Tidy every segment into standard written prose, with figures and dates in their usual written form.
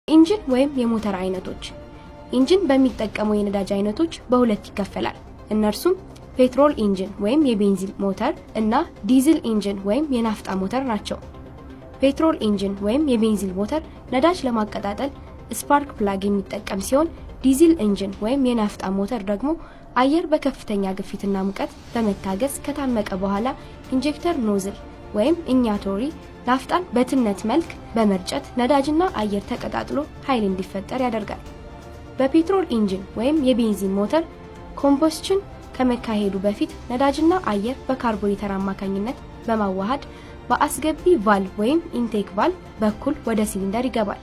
ኢንጂን ወይም የሞተር አይነቶች ኢንጂን በሚጠቀመው የነዳጅ አይነቶች በሁለት ይከፈላል። እነርሱም ፔትሮል ኢንጂን ወይም የቤንዚን ሞተር እና ዲዝል ኢንጂን ወይም የናፍጣ ሞተር ናቸው። ፔትሮል ኢንጂን ወይም የቤንዚን ሞተር ነዳጅ ለማቀጣጠል ስፓርክ ፕላግ የሚጠቀም ሲሆን ዲዝል ኢንጂን ወይም የናፍጣ ሞተር ደግሞ አየር በከፍተኛ ግፊትና ሙቀት በመታገዝ ከታመቀ በኋላ ኢንጀክተር ኖዝል ወይም ኢኛቶሪ ናፍጣን በትነት መልክ በመርጨት ነዳጅና አየር ተቀጣጥሎ ኃይል እንዲፈጠር ያደርጋል። በፔትሮል ኢንጂን ወይም የቤንዚን ሞተር ኮምቦስሽን ከመካሄዱ በፊት ነዳጅና አየር በካርቡሬተር አማካኝነት በማዋሃድ በአስገቢ ቫልቭ ወይም ኢንቴክ ቫልቭ በኩል ወደ ሲሊንደር ይገባል።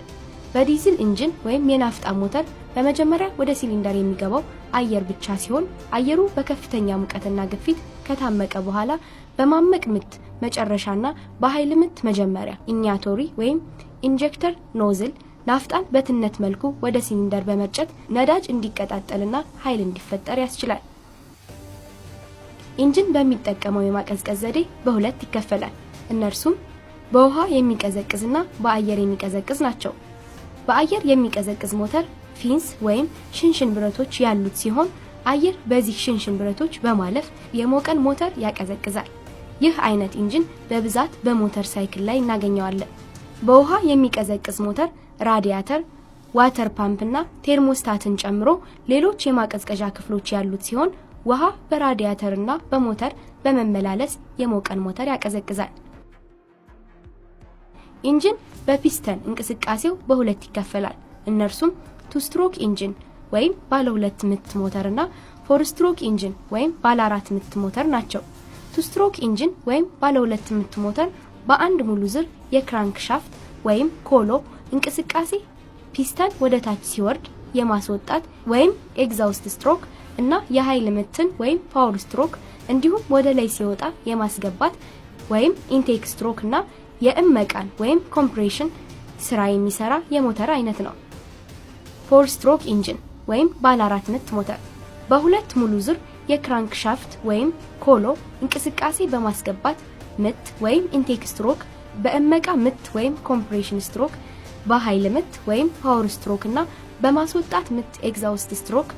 በዲዝል ኢንጂን ወይም የናፍጣ ሞተር በመጀመሪያ ወደ ሲሊንደር የሚገባው አየር ብቻ ሲሆን አየሩ በከፍተኛ ሙቀትና ግፊት ከታመቀ በኋላ በማመቅ ምት መጨረሻና በኃይል ምት መጀመሪያ ኢኛቶሪ ወይም ኢንጀክተር ኖዝል ናፍጣን በትነት መልኩ ወደ ሲሊንደር በመርጨት ነዳጅ እንዲቀጣጠልና ኃይል እንዲፈጠር ያስችላል። ኢንጂን በሚጠቀመው የማቀዝቀዝ ዘዴ በሁለት ይከፈላል። እነርሱም በውሃ የሚቀዘቅዝና በአየር የሚቀዘቅዝ ናቸው። በአየር የሚቀዘቅዝ ሞተር ፊንስ ወይም ሽንሽን ብረቶች ያሉት ሲሆን አየር በዚህ ሽንሽን ብረቶች በማለፍ የሞቀን ሞተር ያቀዘቅዛል። ይህ አይነት ኢንጂን በብዛት በሞተር ሳይክል ላይ እናገኘዋለን። በውሃ የሚቀዘቅዝ ሞተር ራዲያተር፣ ዋተር ፓምፕ እና ቴርሞስታትን ጨምሮ ሌሎች የማቀዝቀዣ ክፍሎች ያሉት ሲሆን ውሃ በራዲያተር እና በሞተር በመመላለስ የሞቀን ሞተር ያቀዘቅዛል። ኢንጂን በፒስተን እንቅስቃሴው በሁለት ይከፈላል። እነርሱም ቱ ስትሮክ ኢንጂን ወይም ባለ ሁለት ምት ሞተር እና ፎር ስትሮክ ኢንጂን ወይም ባለ አራት ምት ሞተር ናቸው። ቱ ስትሮክ ኢንጂን ወይም ባለ ሁለት ምት ሞተር በአንድ ሙሉ ዝር የክራንክ ሻፍት ወይም ኮሎ እንቅስቃሴ ፒስተን ወደ ታች ሲወርድ የማስወጣት ወይም ኤግዛውስት ስትሮክ እና የኃይል ምትን ወይም ፓወር ስትሮክ እንዲሁም ወደ ላይ ሲወጣ የማስገባት ወይም ኢንቴክ ስትሮክ እና የእመቃን ወይም ኮምፕሬሽን ስራ የሚሰራ የሞተር አይነት ነው። ፎር ስትሮክ ኢንጂን ወይም ባለ አራት ምት ሞተር በሁለት ሙሉ ዝር የክራንክ ሻፍት ወይም ኮሎ እንቅስቃሴ በማስገባት ምት ወይም ኢንቴክ ስትሮክ፣ በእመቃ ምት ወይም ኮምፕሬሽን ስትሮክ፣ በኃይል ምት ወይም ፓወር ስትሮክ እና በማስወጣት ምት ኤግዛውስት ስትሮክ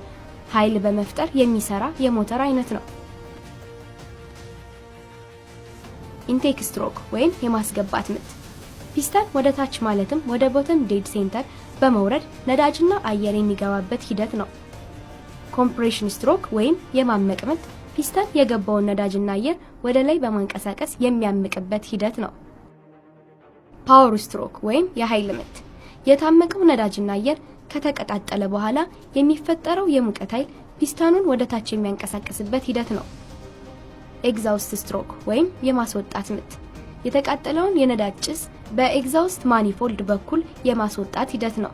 ኃይል በመፍጠር የሚሰራ የሞተር አይነት ነው። ኢንቴክ ስትሮክ ወይም የማስገባት ምት ፒስተን ወደ ታች ማለትም ወደ ቦተም ዴድ ሴንተር በመውረድ ነዳጅና አየር የሚገባበት ሂደት ነው። ኮምፕሬሽን ስትሮክ ወይም የማመቅ ምት ፒስተን የገባውን ነዳጅና አየር ወደ ላይ በማንቀሳቀስ የሚያምቅበት ሂደት ነው። ፓወር ስትሮክ ወይም የኃይል ምት የታመቀው ነዳጅና አየር ከተቀጣጠለ በኋላ የሚፈጠረው የሙቀት ኃይል ፒስተኑን ወደ ታች የሚያንቀሳቅስበት ሂደት ነው። ኤግዛውስት ስትሮክ ወይም የማስወጣት ምት የተቃጠለውን የነዳጅ ጭስ በኤግዛውስት ማኒፎልድ በኩል የማስወጣት ሂደት ነው።